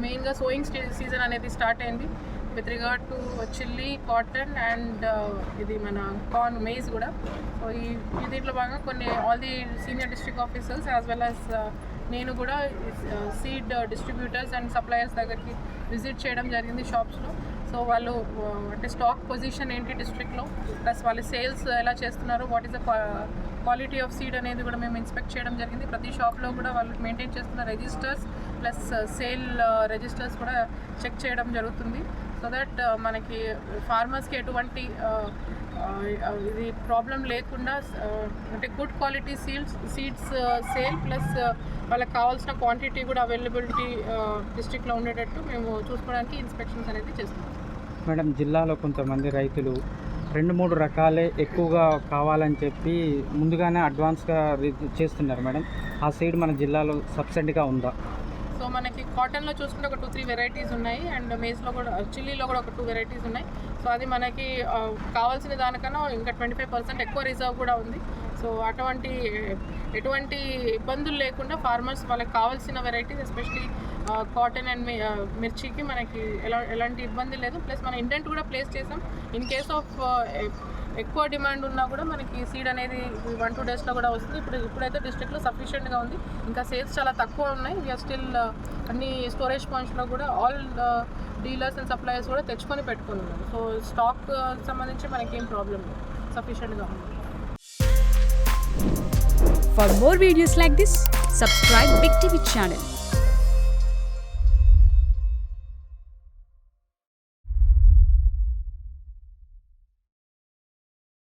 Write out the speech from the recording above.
మెయిన్గా sowing season అనేది start అయింది with regard to chilli, cotton and ఇది మన కార్న్, మేజ్ కూడా. సో ఈ దీంట్లో భాగంగా కొన్ని all the senior district officers as well as నేను కూడా సీడ్ డిస్ట్రిబ్యూటర్స్ అండ్ సప్లయర్స్ దగ్గరికి విజిట్ చేయడం జరిగింది షాప్స్లో. సో వాళ్ళు అంటే స్టాక్ పొజిషన్ ఏంటి డిస్ట్రిక్ట్లో, ప్లస్ వాళ్ళు సేల్స్ ఎలా చేస్తున్నారు, what is the quality of seed అనేది కూడా మేము ఇన్స్పెక్ట్ చేయడం జరిగింది. ప్రతి షాప్లో కూడా వాళ్ళు మెయింటైన్ చేస్తున్న రిజిస్టర్స్ ప్లస్ సేల్ రిజిస్టర్స్ కూడా చెక్ చేయడం జరుగుతుంది. సో దట్ మనకి ఫార్మర్స్కి ఎటువంటి ఇది ప్రాబ్లం లేకుండా అంటే good quality seeds sale plus వాళ్ళకి కావాల్సిన క్వాంటిటీ కూడా అవైలబిలిటీ డిస్ట్రిక్ట్లో ఉండేటట్టు మేము చూసుకోవడానికి ఇన్స్పెక్షన్స్ అనేది చేస్తున్నాం. మేడం, జిల్లాలో కొంతమంది రైతులు 2-3 రకాలే ఎక్కువగా కావాలని చెప్పి ముందుగానే అడ్వాన్స్గా చేస్తున్నారు మేడం. ఆ సీడ్ మన జిల్లాలో సబ్సిడీగా ఉందా? సో మనకి కాటన్లో చూసుకుంటే ఒక 2-3 వెరైటీస్ ఉన్నాయి అండ్ మేజ్లో కూడా, చిల్లీలో కూడా ఒక 2 వెరైటీస్ ఉన్నాయి. సో అది మనకి కావాల్సిన దానికన్నా ఇంకా 25% ఎక్కువ రిజర్వ్ కూడా ఉంది. సో ఎటువంటి ఇబ్బందులు లేకుండా ఫార్మర్స్ వాళ్ళకి కావాల్సిన వెరైటీస్ ఎస్పెషలీ కాటన్ అండ్ మిర్చికి మనకి ఎలాంటి ఇబ్బంది లేదు. ప్లస్ మన ఇంటెంట్ కూడా ప్లేస్ చేసాం. ఇన్ కేస్ ఆఫ్ ఎక్కువ డిమాండ్ ఉన్నా కూడా మనకి సీడ్ అనేది 1-2 డేస్లో కూడా వస్తుంది. ఇప్పుడైతే డిస్ట్రిక్ట్లో సఫిషియెంట్గా ఉంది. ఇంకా సేల్స్ చాలా తక్కువ ఉన్నాయి. వీఆర్ స్టిల్ అన్ని స్టోరేజ్ పాయింట్స్లో కూడా ఆల్ డీలర్స్ అండ్ సప్లయర్స్ కూడా తెచ్చుకొని పెట్టుకుని ఉన్నారు. సో స్టాక్ సంబంధించి మనకి ఏం ప్రాబ్లం లేదు, సఫిషియెంట్గా ఉంది. For more videos like this, subscribe Big TV channel.